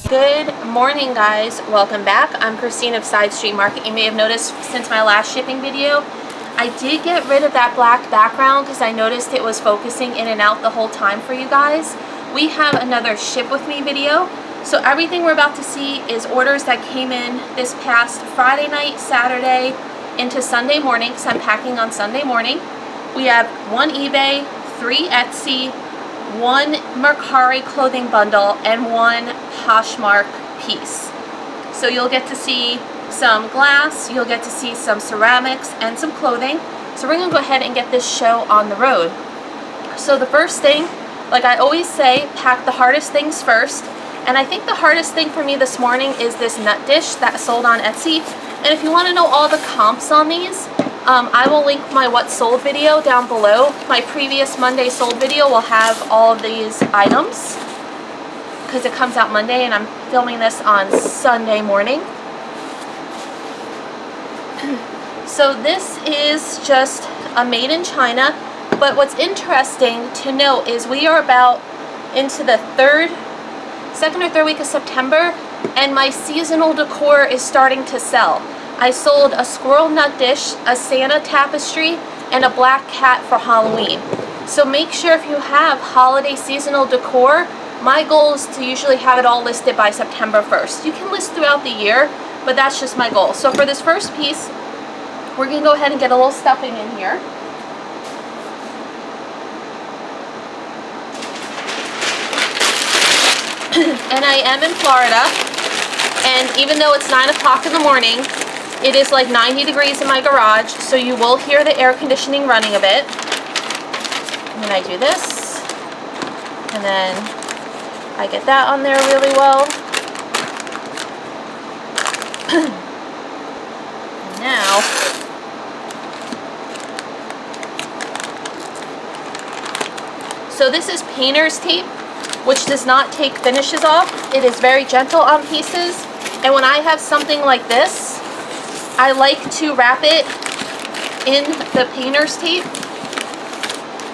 Good morning, guys. Welcome back. I'm Christine of Side Street Market. You may have noticed since my last shipping video, I did get rid of that black background because I noticed it was focusing in and out the whole time for you guys. We have another ship with me video. So everything we're about to see is orders that came in this past Friday night, Saturday, into Sunday morning, because I'm packing on Sunday morning. We have 1 eBay, 3 Etsy, 1 Mercari clothing bundle, and 1 Poshmark piece. So you'll get to see some glass, you'll get to see some ceramics, and some clothing. So we're going to go ahead and get this show on the road. So the first thing, like I always say, pack the hardest things first. And I think the hardest thing for me this morning is this nut dish that sold on Etsy. And if you want to know all the comps on these, I will link my what sold video down below. My previous Monday sold video will have all of these items because it comes out Monday and I'm filming this on Sunday morning. So this is just a made in China, but what's interesting to note is we are about into the second or third week of September, and my seasonal decor is starting to sell. I sold a squirrel nut dish, a Santa tapestry, and a black cat for Halloween. So make sure if you have holiday seasonal decor, my goal is to usually have it all listed by September 1st. You can list throughout the year, but that's just my goal. So for this first piece, we're going to go ahead and get a little stuffing in here. And I am in Florida, and even though it's 9 o'clock in the morning, it is like 90 degrees in my garage, so you will hear the air conditioning running a bit. And then I do this, and then I get that on there really well. And now, so this is painter's tape, which does not take finishes off. It is very gentle on pieces. And when I have something like this, I like to wrap it in the painter's tape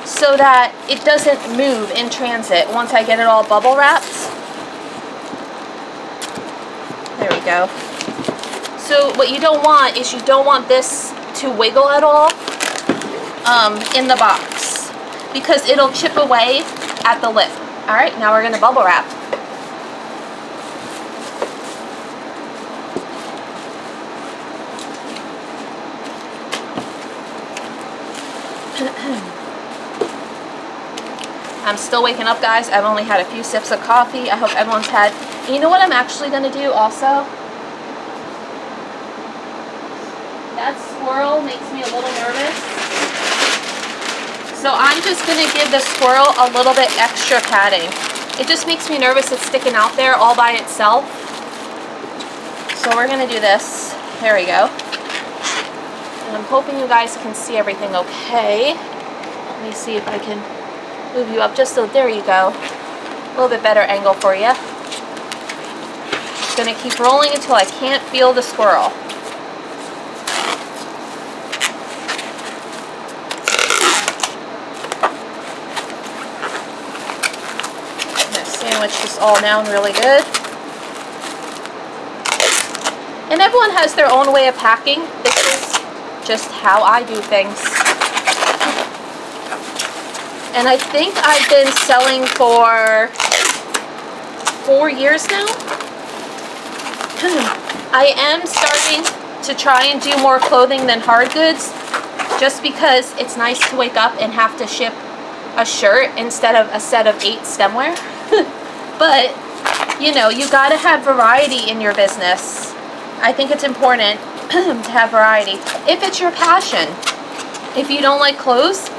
so that it doesn't move in transit once I get it all bubble wrapped. There we go. So what you don't want is you don't want this to wiggle at all in the box because it'll chip away at the lip. Alright, now we're going to bubble wrap. I'm still waking up, guys. I've only had a few sips of coffee. I hope everyone's had. You know what I'm actually going to do also? That squirrel makes me a little nervous. So I'm just going to give the squirrel a little bit extra padding. It just makes me nervous it's sticking out there all by itself. So we're going to do this. There we go. And I'm hoping you guys can see everything okay. Let me see if I can move you up just so, there you go. A little bit better angle for you. Just going to keep rolling until I can't feel the squirrel. Sandwich this all down really good. And everyone has their own way of packing. This is just how I do things. And I think I've been selling for 4 years now. I am starting to try and do more clothing than hard goods just because it's nice to wake up and have to ship a shirt instead of a set of 8 stemware. But, you know, you gotta have variety in your business. I think it's important to have variety. If it's your passion. If you don't like clothes,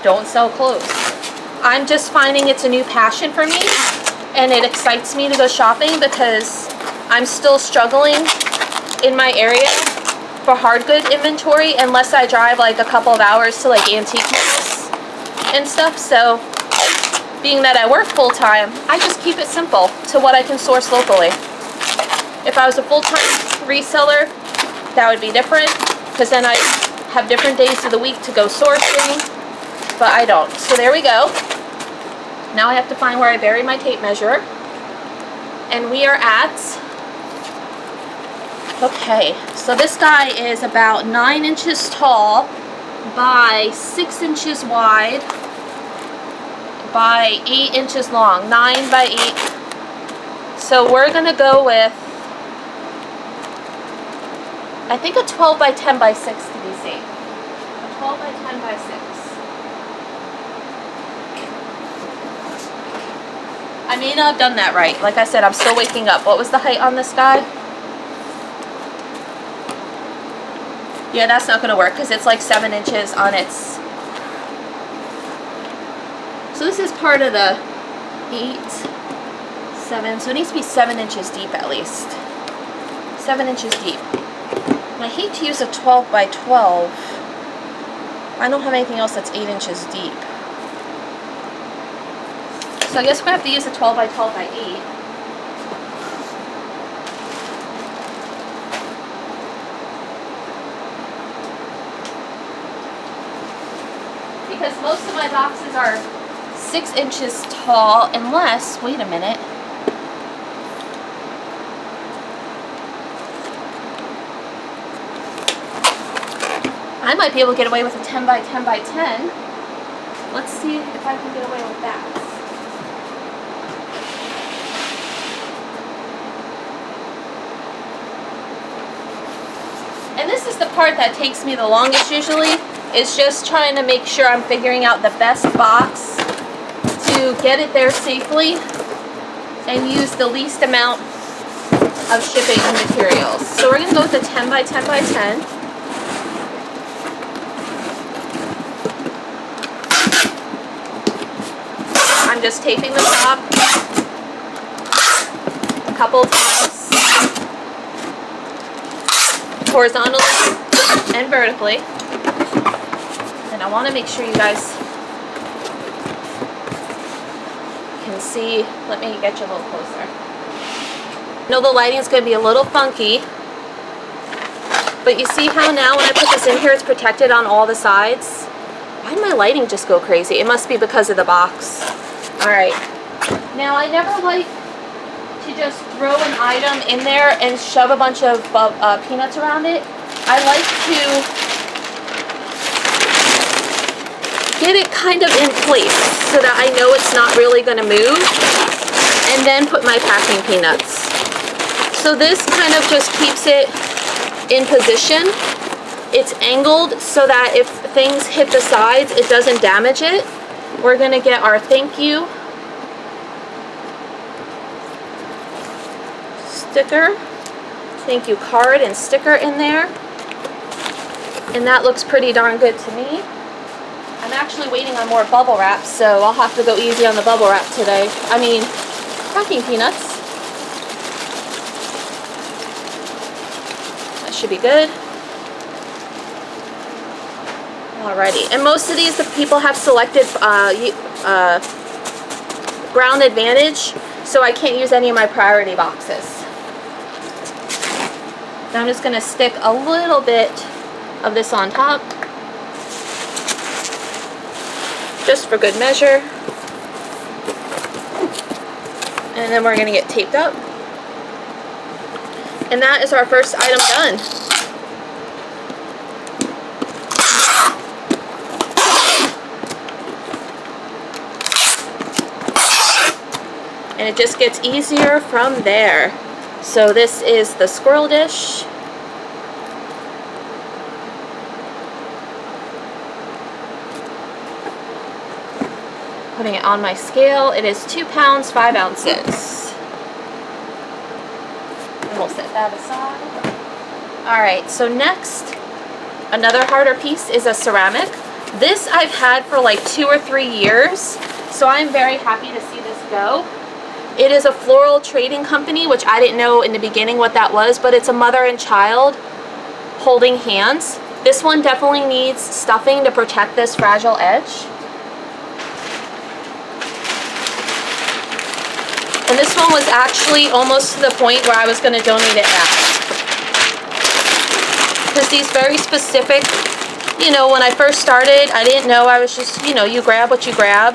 don't sell clothes. I'm just finding it's a new passion for me, and it excites me to go shopping because I'm still struggling in my area for hard good inventory unless I drive like a couple of hours to like antique malls and stuff. So being that I work full-time, I just keep it simple to what I can source locally. If I was a full-time reseller, that would be different because then I have different days of the week to go sourcing, but I don't. So there we go. Now I have to find where I buried my tape measure. And we are at, okay, so this guy is about 9 inches tall by 6 inches wide by 8 inches long, 9 by 8. So we're gonna go with, I think a 12 by 10 by 6 to be safe. A 12 by 10 by 6. I may not have done that right. Like I said, I'm still waking up. What was the height on this guy? Yeah, that's not gonna work because it's like 7 inches on its. So this is part of the 8, 7. So it needs to be 7 inches deep at least. 7 inches deep. And I hate to use a 12 by 12. I don't have anything else that's 8 inches deep. So I guess we're going to have to use a 12 by 12 by 8. Because most of my boxes are 6 inches tall, unless, wait a minute. I might be able to get away with a 10 by 10 by 10. Let's see if I can get away with that. And this is the part that takes me the longest usually, is just trying to make sure I'm figuring out the best box to get it there safely and use the least amount of shipping materials. So we're going to go with a 10 by 10 by 10. I'm just taping the top a couple of times, horizontally and vertically. And I want to make sure you guys can see. Let me get you a little closer. I know the lighting is going to be a little funky, but you see how now when I put this in here, it's protected on all the sides? Why did my lighting just go crazy? It must be because of the box. Alright, now I never like to just throw an item in there and shove a bunch of peanuts around it. I like to get it kind of in place so that I know it's not really going to move, and then put my packing peanuts. So this kind of just keeps it in position. It's angled so that if things hit the sides, it doesn't damage it. We're going to get our thank you sticker, thank you card and sticker in there. And that looks pretty darn good to me. I'm actually waiting on more bubble wrap, so I'll have to go easy on the bubble wrap today. I mean, packing peanuts. That should be good. Alrighty, and most of these, the people have selected Ground Advantage, so I can't use any of my priority boxes. Now I'm just going to stick a little bit of this on top, just for good measure, and then we're going to get taped up, and that is our first item done. And it just gets easier from there. So this is the squirrel dish. Putting it on my scale, it is 2 pounds, 5 ounces. And we'll set that aside. Alright, so next, another harder piece is a ceramic. This I've had for like 2 or 3 years, so I'm very happy to see this go. It is a floral trading company, which I didn't know in the beginning what that was, but it's a mother and child holding hands. This one definitely needs stuffing to protect this fragile edge. And this one was actually almost to the point where I was going to donate it back. Because these very specific, you know, when I first started, I didn't know. I was just, you know, you grab what you grab.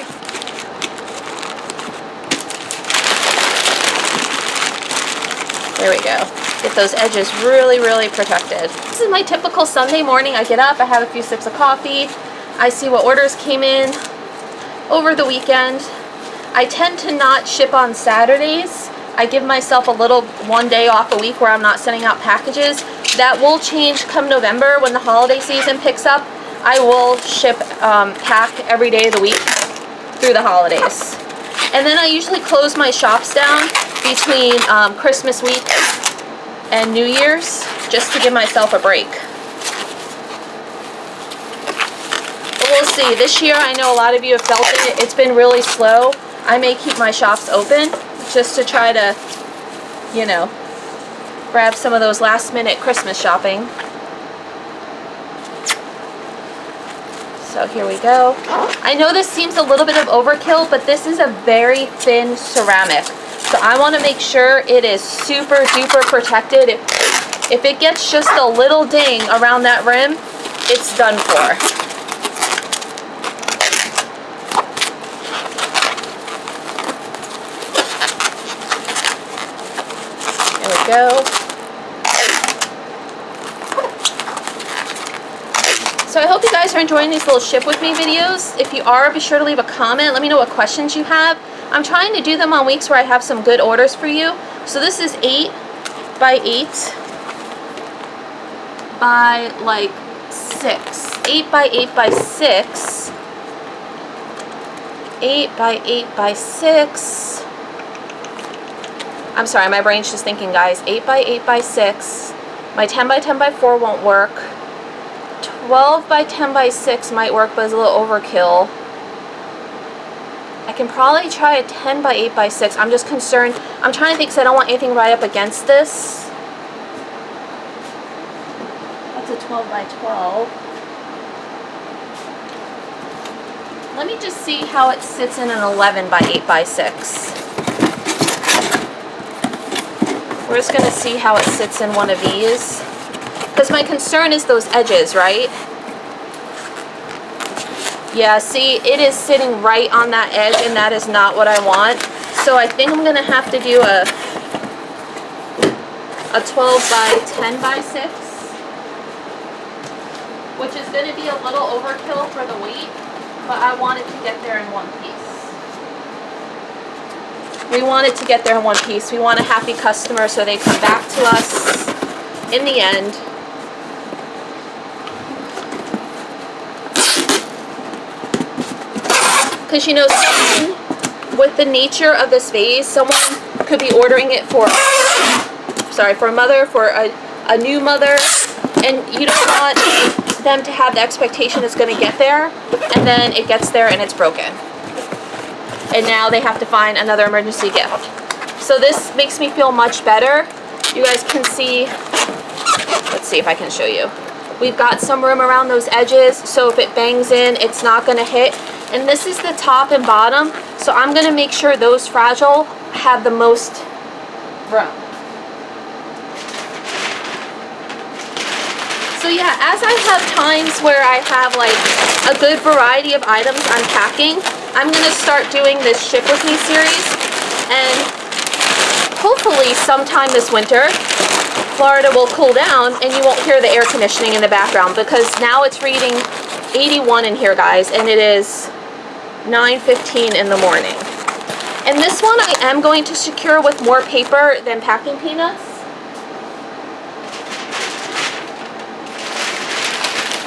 There we go. Get those edges really, really protected. This is my typical Sunday morning. I get up, I have a few sips of coffee, I see what orders came in over the weekend. I tend to not ship on Saturdays. I give myself a little one day off a week where I'm not sending out packages. That will change come November when the holiday season picks up. I will ship pack every day of the week through the holidays. And then I usually close my shops down between Christmas week and New Year's just to give myself a break. But we'll see. This year I know a lot of you have felt it. It's been really slow. I may keep my shops open just to try to, you know, grab some of those last minute Christmas shopping. So here we go. I know this seems a little bit of overkill, but this is a very thin ceramic. So I want to make sure it is super duper protected. If it gets just a little ding around that rim, it's done for. Go. So I hope you guys are enjoying these little ship with me videos. If you are, be sure to leave a comment. Let me know what questions you have. I'm trying to do them on weeks where I have some good orders for you. So this is 8 by 8 by like 6. 8 by 8 by 6. 8 by 8 by 6. I'm sorry, my brain's just thinking, guys. 8 by 8 by 6. My 10 by 10 by 4 won't work. 12 by 10 by 6 might work, but it's a little overkill. I can probably try a 10 by 8 by 6. I'm just concerned. I'm trying to think because I don't want anything right up against this. That's a 12 by 12. Let me just see how it sits in an 11 by 8 by 6. We're just going to see how it sits in one of these. Because my concern is those edges, right? Yeah, see, it is sitting right on that edge, and that is not what I want. So I think I'm going to have to do a 12 by 10 by 6. Which is going to be a little overkill for the weight, but I want it to get there in one piece. We want it to get there in one piece. We want a happy customer so they come back to us in the end. Because, you know, someone, with the nature of this vase, someone could be ordering it for, for a mother, for a new mother, and you don't want them to have the expectation it's going to get there, and then it gets there and it's broken. And now they have to find another emergency gift. So this makes me feel much better. You guys can see, let's see if I can show you. We've got some room around those edges, so if it bangs in, it's not gonna hit. And this is the top and bottom, so I'm gonna make sure those fragile have the most room. So yeah, as I have times where I have like a good variety of items I'm packing, I'm going to start doing this Ship With Me series, and hopefully sometime this winter, Florida will cool down and you won't hear the air conditioning in the background, because now it's reading 81 in here, guys, and it is 9:15 in the morning. And this one I am going to secure with more paper than packing peanuts.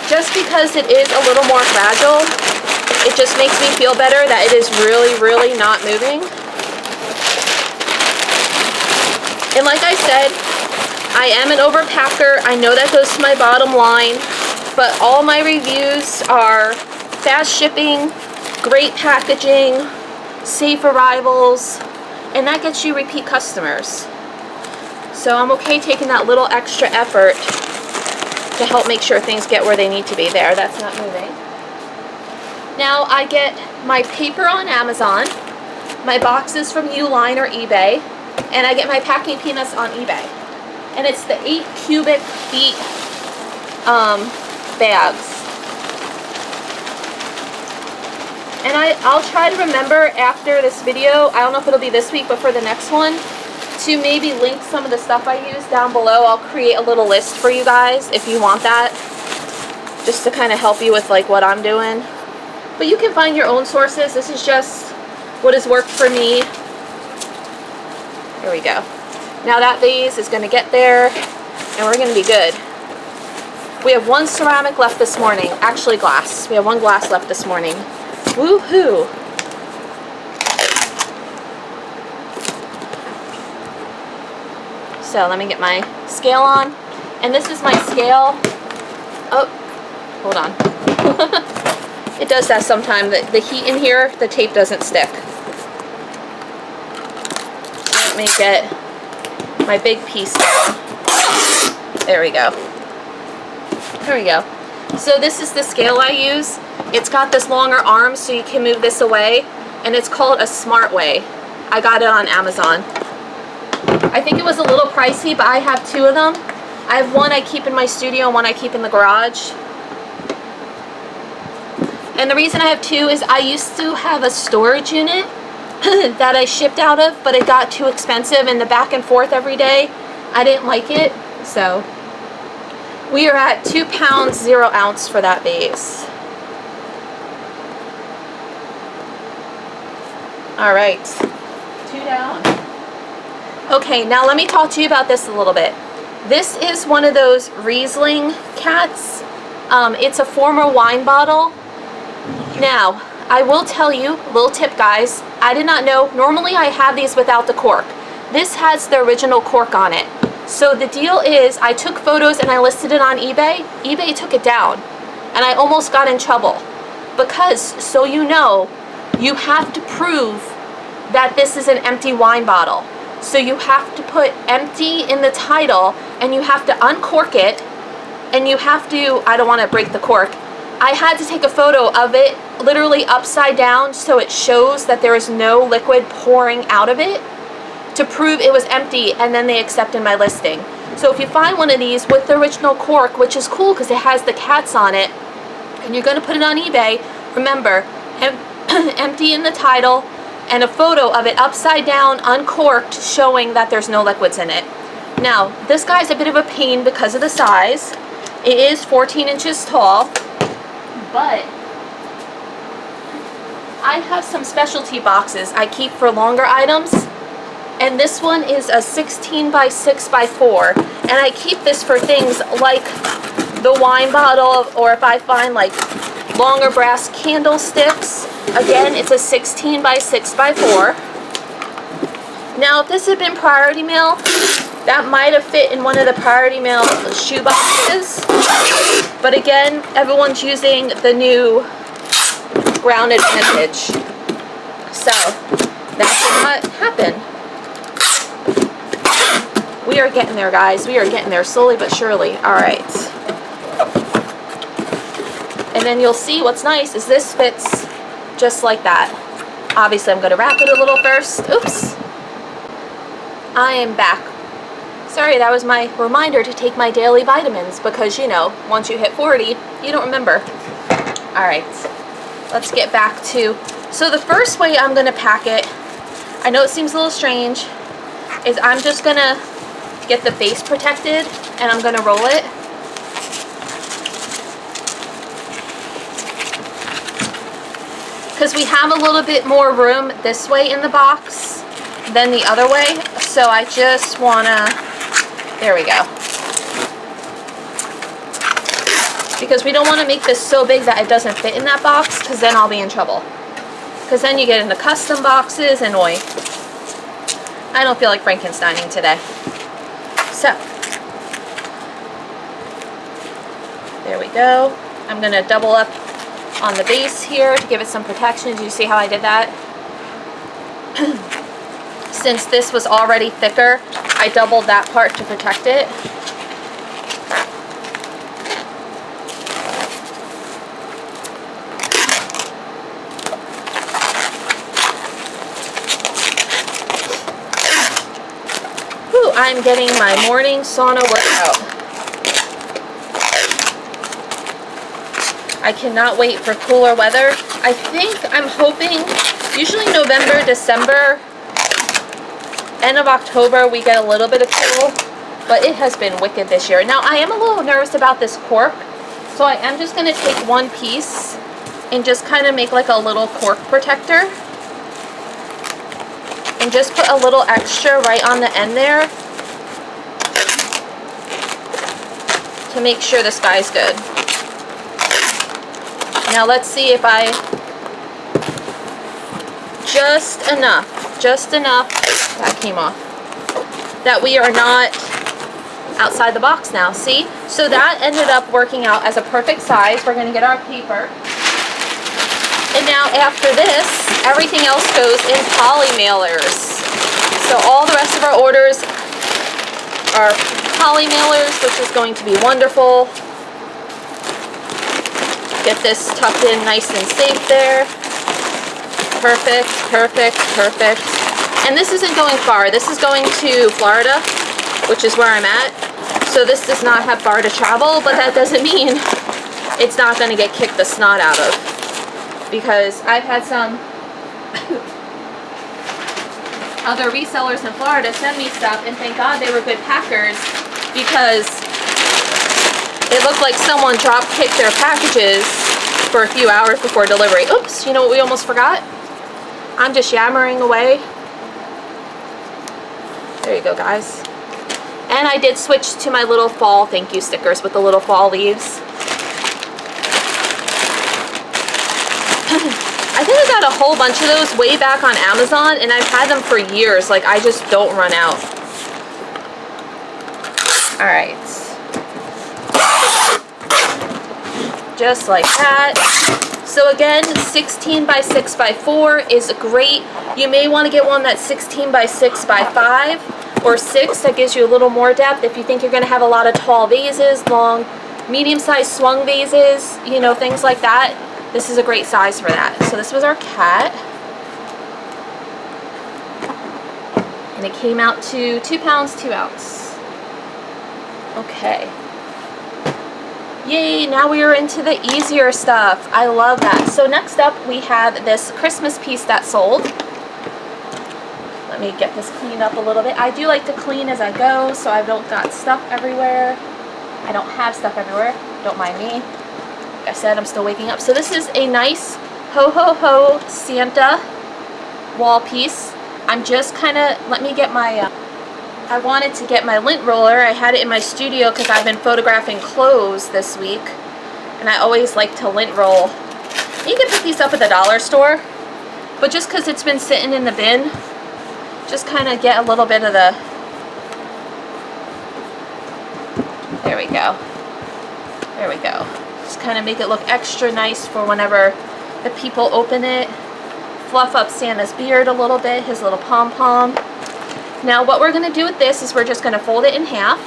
Just because it is a little more fragile, it just makes me feel better that it is really, really not moving. And like I said, I am an overpacker. I know that goes to my bottom line, but all my reviews are fast shipping, great packaging, safe arrivals, and that gets you repeat customers. So I'm okay taking that little extra effort to help make sure things get where they need to be. There, that's not moving. Now I get my paper on Amazon, my boxes from Uline or eBay, and I get my packing peanuts on eBay. And it's the 8 cubic feet bags. And I'll try to remember after this video, I don't know if it'll be this week, but for the next one, to maybe link some of the stuff I use down below. I'll create a little list for you guys if you want that, just to kind of help you with like what I'm doing. But you can find your own sources. This is just what has worked for me. Here we go. Now that vase is going to get there, and we're going to be good. We have one ceramic left this morning. Actually, glass. We have one glass left this morning. Woohoo! So let me get my scale on. And this is my scale. Oh, hold on. It does that sometimes. The heat in here, the tape doesn't stick. Let me get my big piece down. There we go. There we go. So this is the scale I use. It's got this longer arm so you can move this away, and it's called a Smart Way. I got it on Amazon. I think it was a little pricey, but I have two of them. I have one I keep in my studio and one I keep in the garage. And the reason I have two is I used to have a storage unit that I shipped out of, but it got too expensive, and the back and forth every day, I didn't like it. So we are at 2 pounds 0 ounce for that vase. All right, 2 down. Okay, now let me talk to you about this a little bit. This is one of those Riesling cats. It's a former wine bottle. Now, I will tell you, little tip guys, I did not know, normally I have these without the cork. This has the original cork on it. So the deal is, I took photos and I listed it on eBay. eBay took it down, and I almost got in trouble. Because, so you know, you have to prove that this is an empty wine bottle. So you have to put empty in the title, and you have to uncork it, and you have to, I don't want to break the cork, I had to take a photo of it literally upside down so it shows that there is no liquid pouring out of it to prove it was empty, and then they accepted my listing. So if you find one of these with the original cork, which is cool because it has the cats on it, and you're going to put it on eBay, remember, empty in the title, and a photo of it upside down, uncorked, showing that there's no liquids in it. Now, this guy's a bit of a pain because of the size. It is 14 inches tall, but I have some specialty boxes I keep for longer items, and this one is a 16 by 6 by 4, and I keep this for things like the wine bottle, or if I find like longer brass candlesticks. Again, it's a 16 by 6 by 4. Now, if this had been priority mail, that might have fit in one of the priority mail shoe boxes. But again, everyone's using the new rounded vintage. So, that did not happen. We are getting there, guys. We are getting there slowly but surely. Alright. And then you'll see what's nice is this fits just like that. Obviously, I'm going to wrap it a little first. Oops. I am back. Sorry, that was my reminder to take my daily vitamins because, you know, once you hit 40, you don't remember. Alright, let's get back to... So the first way I'm going to pack it, I know it seems a little strange, is I'm just going to get the base protected and I'm going to roll it. Because we have a little bit more room this way in the box than the other way, so I just want to, there we go. Because we don't want to make this so big that it doesn't fit in that box, because then I'll be in trouble. Because then you get into custom boxes and oi. I don't feel like Frankensteining today. So, there we go. I'm going to double up on the base here to give it some protection. Do you see how I did that? Since this was already thicker, I doubled that part to protect it. Whew, I'm getting my morning sauna workout. I cannot wait for cooler weather. I'm hoping, usually November, December, End of October, we get a little bit of cool, but it has been wicked this year. Now, I am a little nervous about this cork, so I am just going to take one piece and just kind of make like a little cork protector. And just put a little extra right on the end there to make sure this guy's good. Now let's see if I, just enough, that came off, that we are not outside the box now, see? So that ended up working out as a perfect size. We're gonna get our paper. And now after this, everything else goes in poly mailers. So all the rest of our orders are poly mailers, which is going to be wonderful. Get this tucked in nice and safe there. Perfect, perfect, perfect. And this isn't going far. This is going to Florida, which is where I'm at. So this does not have far to travel, but that doesn't mean it's not going to get kicked the snot out of. Because I've had some other resellers in Florida send me stuff, and thank God they were good packers, because it looked like someone drop kicked their packages for a few hours before delivery. Oops, you know what we almost forgot? I'm just yammering away. There you go, guys. And I did switch to my little fall thank you stickers with the little fall leaves. I think I got a whole bunch of those way back on Amazon, and I've had them for years. Like, I just don't run out. Alright. Just like that. So again, 16 by 6 by 4 is great. You may want to get one that's 16 by 6 by 5 or 6. That gives you a little more depth if you think you're going to have a lot of tall vases, long, medium-sized swung vases, you know, things like that. This is a great size for that. So this was our cat. And it came out to 2 pounds, 2 ounce. Okay. Yay, now we are into the easier stuff. I love that. So next up we have this Christmas piece that sold. Let me get this cleaned up a little bit. I do like to clean as I go so I don't got stuff everywhere. I don't have stuff everywhere. Don't mind me. Like I said, I'm still waking up. So this is a nice ho ho ho Santa wall piece. I'm just kind of, let me get my, I wanted to get my lint roller. I had it in my studio because I've been photographing clothes this week. And I always like to lint roll. You can pick these up at the dollar store. But just because it's been sitting in the bin, just kind of get a little bit of the, there we go. There we go. Just kind of make it look extra nice for whenever the people open it. Fluff up Santa's beard a little bit, his little pom-pom. Now what we're going to do with this is we're just going to fold it in half.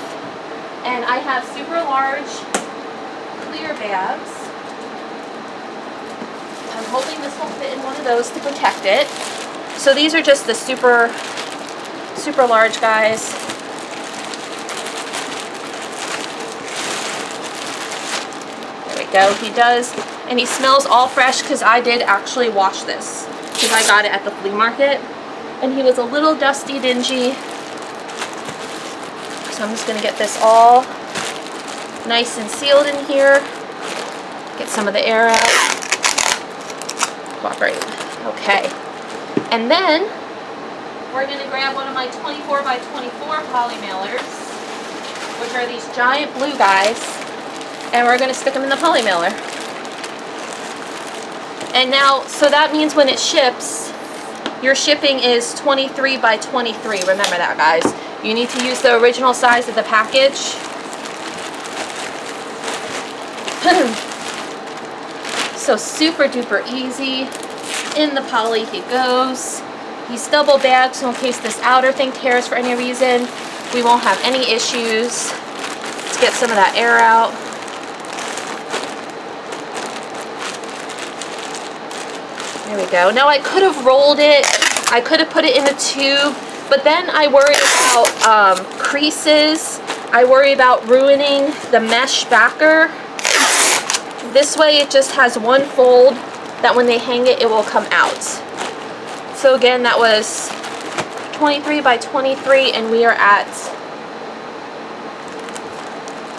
And I have super large clear bags. I'm hoping this will fit in one of those to protect it. So these are just the super large guys. There we go. He does, and he smells all fresh because I did actually wash this because I got it at the flea market. And he was a little dusty, dingy. So I'm just going to get this all nice and sealed in here. Get some of the air out. Cooperate. Okay. And then we're going to grab one of my 24 by 24 poly mailers, which are these giant blue guys, and we're going to stick them in the poly mailer. And now, so that means when it ships, your shipping is 23 by 23. Remember that, guys. You need to use the original size of the package. So super duper easy. In the poly he goes. He's double bagged, so in case this outer thing tears for any reason, we won't have any issues. Let's get some of that air out. There we go. Now I could have rolled it. I could have put it in a tube, but then I worry about creases. I worry about ruining the mesh backer. This way it just has one fold that when they hang it, it will come out. So again, that was 23 by 23, and we are at,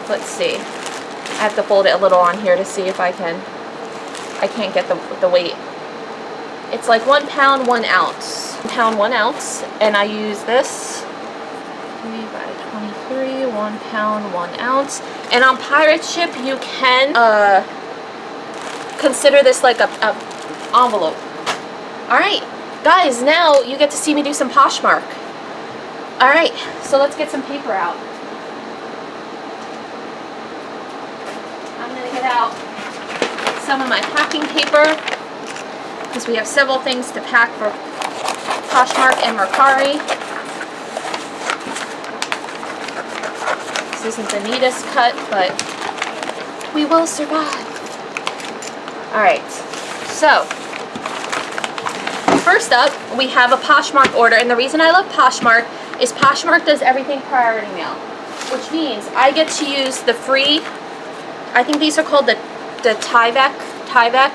let's see, I have to fold it a little on here to see if I can't get the weight. It's like 1 pound 1 ounce. 1 pound 1 ounce, and I use this 3 by 23, 1 pound 1 ounce. And on pirate ship, you can consider this like a envelope. All right, guys, now you get to see me do some Poshmark. All right, so let's get some paper out. I'm gonna get out some of my packing paper because we have several things to pack for Poshmark and Mercari. This isn't the neatest cut, but we will survive. All right, so first up, we have a Poshmark order, and the reason I love Poshmark is Poshmark does everything priority mail, which means I get to use the free, I think these are called the Tyvek,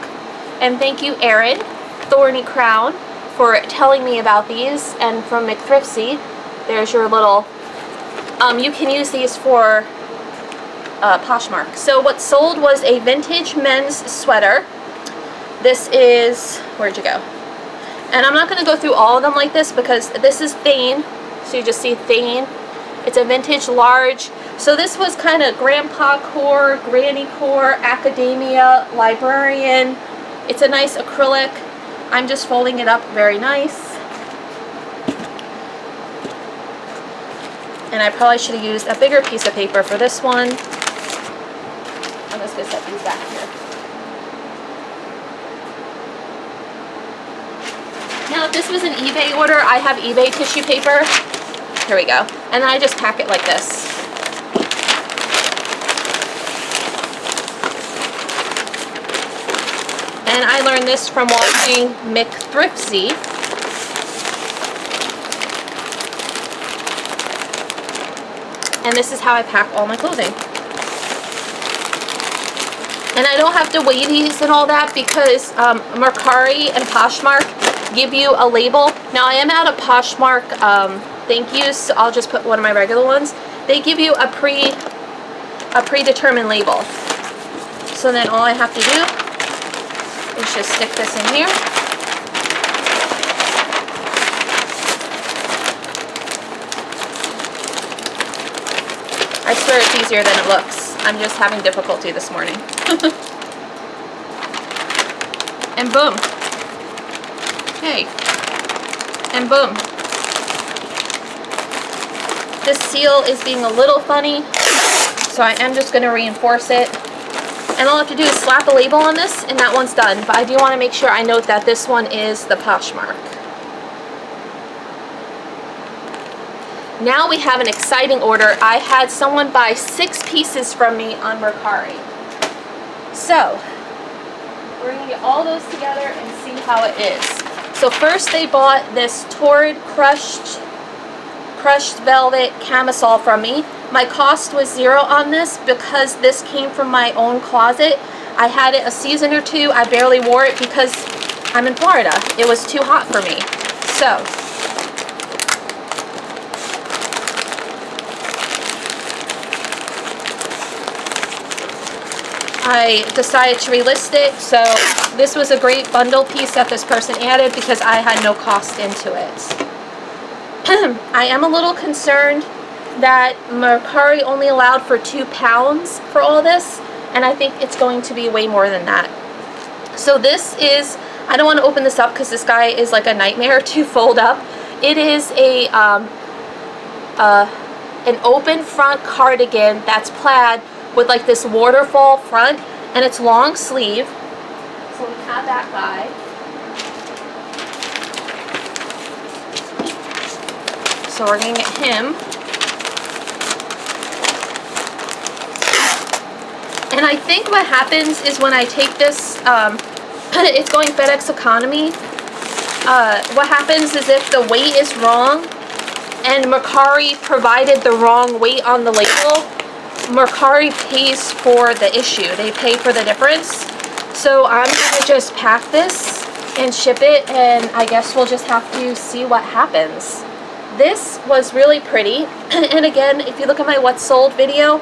and thank you, Erin, Thorny Crown, for telling me about these, and from McThriftsy, there's your little, you can use these for Poshmark. So what sold was a vintage men's sweater. This is, where'd you go? And I'm not going to go through all of them like this because this is Thane, so you just see Thane. It's a vintage large. So this was kind of grandpa core, granny core, academia, librarian. It's a nice acrylic. I'm just folding it up very nice. And I probably should have used a bigger piece of paper for this one. I'm just going to set these back here. Now, if this was an eBay order, I have eBay tissue paper. Here we go. And then I just pack it like this. And I learned this from watching McThriftsy. And this is how I pack all my clothing. And I don't have to weigh these and all that because Mercari and Poshmark give you a label. Now I am out of Poshmark thank yous, so I'll just put one of my regular ones. They give you a predetermined label. So then all I have to do is just stick this in here. I swear it's easier than it looks. I'm just having difficulty this morning. And boom. Okay. And boom. This seal is being a little funny, so I am just going to reinforce it. And all I have to do is slap a label on this, and that one's done. But I do want to make sure I note that this one is the Poshmark. Now we have an exciting order. I had someone buy 6 pieces from me on Mercari. So, we're going to get all those together and see how it is. So first they bought this Torrid crushed velvet camisole from me. My cost was 0 on this because this came from my own closet. I had it a season or 2. I barely wore it because I'm in Florida. It was too hot for me. So, I decided to relist it, so this was a great bundle piece that this person added because I had no cost into it. I am a little concerned that Mercari only allowed for 2 pounds for all this, and I think it's going to be way more than that. So this is, I don't want to open this up because this guy is like a nightmare to fold up. It is a an open front cardigan that's plaid with like this waterfall front, and it's long sleeve. So we have that guy. So we're going to get him. And I think what happens is when I take this, it's going FedEx Economy. What happens is if the weight is wrong and Mercari provided the wrong weight on the label, Mercari pays for the issue. They pay for the difference. So I'm going to just pack this and ship it, and I guess we'll just have to see what happens. This was really pretty. And again, if you look at my what's sold video,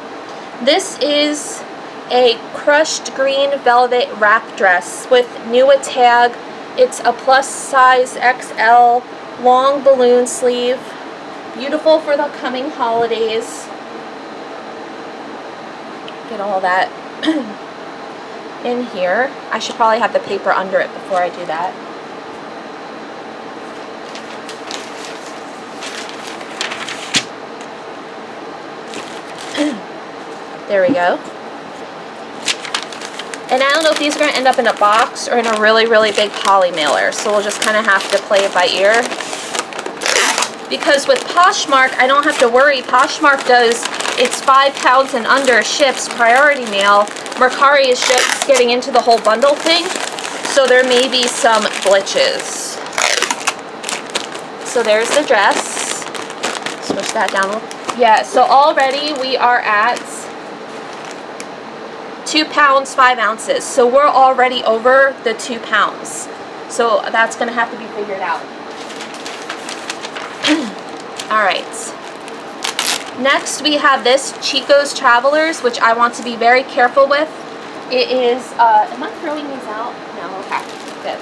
this is a crushed green velvet wrap dress with Nua tag. It's a plus size XL long balloon sleeve. Beautiful for the coming holidays. Get all that in here. I should probably have the paper under it before I do that. There we go. And I don't know if these are going to end up in a box or in a really, really big poly mailer. So we'll just kind of have to play it by ear. Because with Poshmark, I don't have to worry. Poshmark does, it's 5 pounds and under, ships priority mail. Mercari is just getting into the whole bundle thing. So there may be some glitches. So there's the dress. Switch that down. Yeah, so already we are at 2 pounds, 5 ounces. So we're already over the 2 pounds. So that's going to have to be figured out. Alright. Next we have this Chico's Travelers, which I want to be very careful with. It is, am I throwing these out? No, okay, good.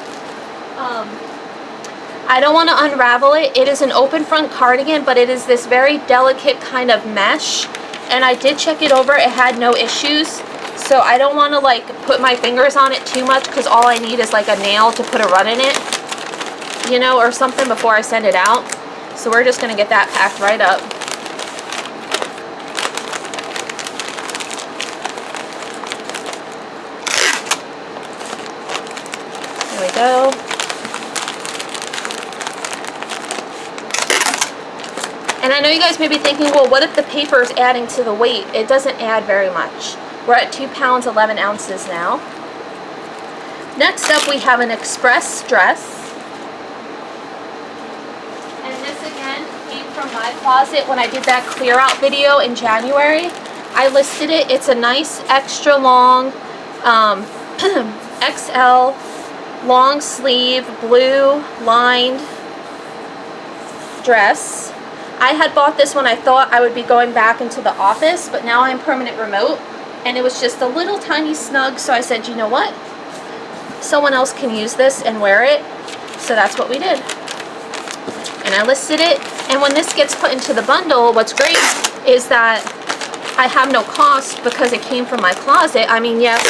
I don't want to unravel it. It is an open front cardigan, but it is this very delicate kind of mesh. And I did check it over. It had no issues. So I don't want to like put my fingers on it too much because all I need is like a nail to put a run in it, you know, or something before I send it out. So we're just going to get that packed right up. There we go. And I know you guys may be thinking, well, what if the paper is adding to the weight? It doesn't add very much. We're at 2 pounds, 11 ounces now. Next up, we have an express dress. And this, again, came from my closet when I did that clear out video in January. I listed it. It's a nice extra long XL long sleeve blue lined dress. I had bought this when I thought I would be going back into the office, but now I'm permanent remote. And it was just a little tiny snug, so I said, you know what? Someone else can use this and wear it. So that's what we did. And I listed it. And when this gets put into the bundle, what's great is that I have no cost because it came from my closet. I mean, yes,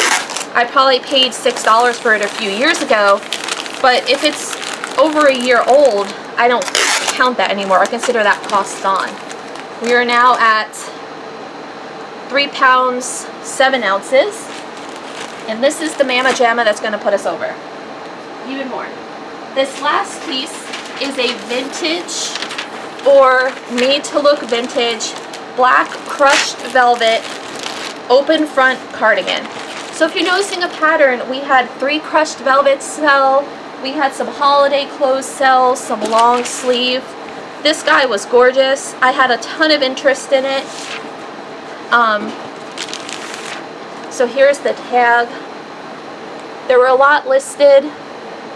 I probably paid $6 for it a few years ago, but if it's over a year old, I don't count that anymore. I consider that cost gone. We are now at 3 pounds, 7 ounces. And this is the Mama Jamma that's going to put us over. Even more. This last piece is a vintage or made to look vintage black crushed velvet open front cardigan. So if you're noticing a pattern, we had 3 crushed velvets sell. We had some holiday clothes sell, some long sleeve. This guy was gorgeous. I had a ton of interest in it. So here's the tag. There were a lot listed,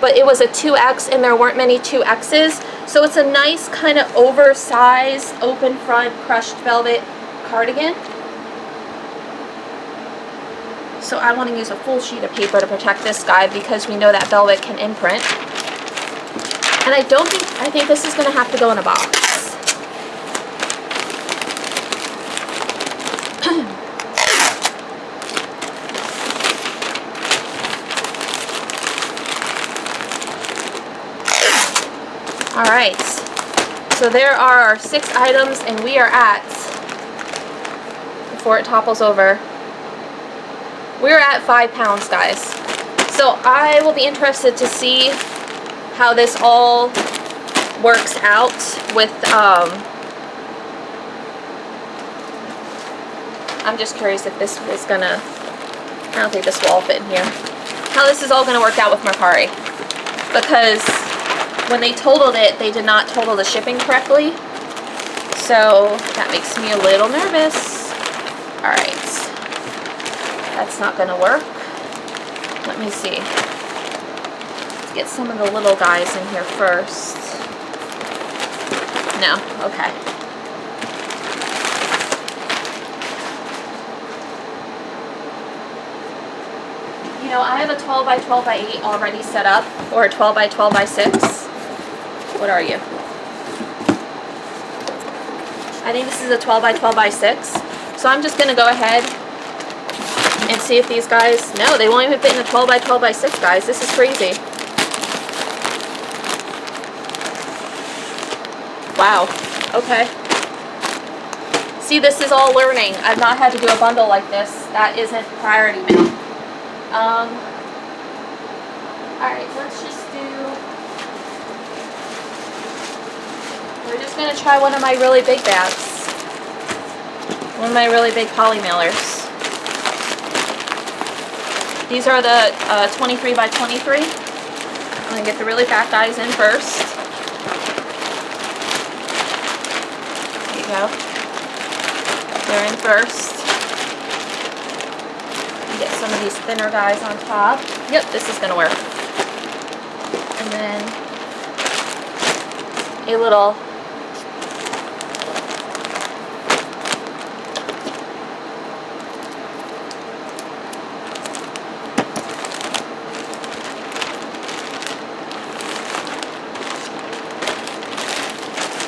but it was a 2X and there weren't many 2Xs. So it's a nice kind of oversized open front crushed velvet cardigan. So I want to use a full sheet of paper to protect this guy because we know that velvet can imprint. And I think this is going to have to go in a box. Alright, so there are our 6 items and we are at, before it topples over, we're at 5 pounds, guys. So I will be interested to see how this all works out with, I'm just curious if this is gonna, I don't think this will all fit in here, how this is all gonna work out with Mercari. Because when they totaled it, they did not total the shipping correctly. So that makes me a little nervous. Alright. That's not going to work. Let me see. Let's get some of the little guys in here first. No, okay. You know, I have a 12 by 12 by 8 already set up, or a 12 by 12 by 6. What are you? I think this is a 12 by 12 by 6. So I'm just gonna go ahead and see if these guys, no, they won't even fit in a 12 by 12 by 6, guys. This is crazy. Wow, okay. See, this is all learning. I've not had to do a bundle like this. That isn't priority mail. Alright, let's just do, we're just going to try one of my really big bags. One of my really big poly mailers. These are the 23 by 23. I'm going to get the really fat guys in first. There you go. They're in first. Get some of these thinner guys on top. Yep, this is going to work. And then a little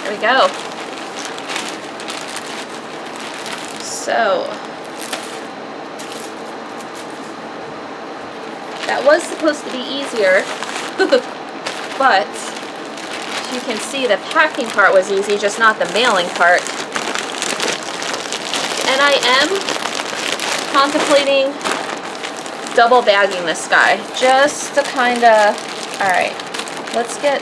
there we go. So that was supposed to be easier, but as you can see, the packing part was easy, just not the mailing part. And I am contemplating double bagging this guy, just to kind of, alright, let's get,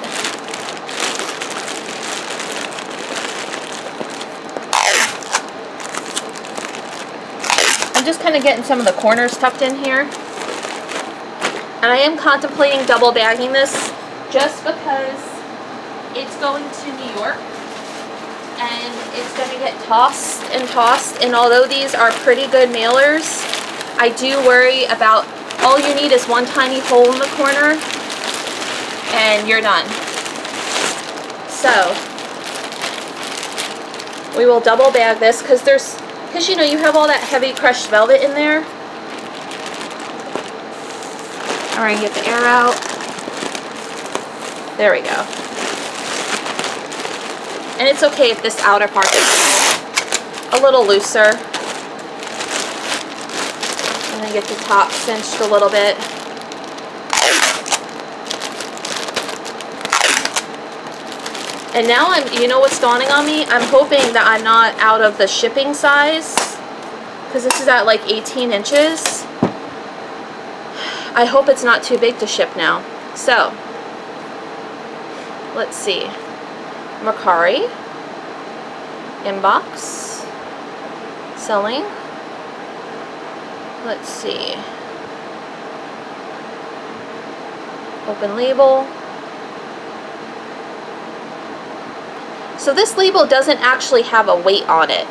I'm just kind of getting some of the corners tucked in here. And I am contemplating double bagging this just because it's going to New York and it's going to get tossed and tossed. And although these are pretty good mailers, I do worry about, all you need is one tiny hole in the corner and you're done. So we will double bag this because you know, you have all that heavy crushed velvet in there. Alright, get the air out. There we go. And it's okay if this outer part is a little looser. I'm going to get the top cinched a little bit. And now you know what's dawning on me? I'm hoping that I'm not out of the shipping size, because this is at like 18 inches. I hope it's not too big to ship now. So, let's see. Mercari. Inbox. Selling. Let's see. Open label. So this label doesn't actually have a weight on it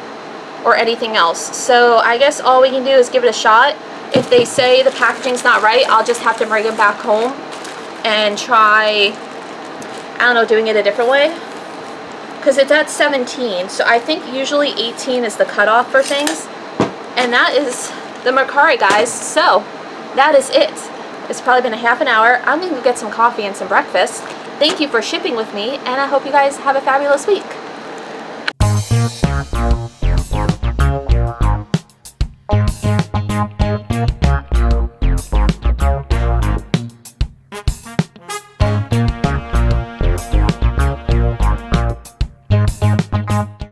or anything else. So I guess all we can do is give it a shot. If they say the packaging's not right, I'll just have to bring it back home and try, I don't know, doing it a different way. Because it's at 17, so I think usually 18 is the cutoff for things. And that is the Mercari, guys. So that is it. It's probably been a half an hour. I'm going to get some coffee and some breakfast. Thank you for shipping with me, and I hope you guys have a fabulous week.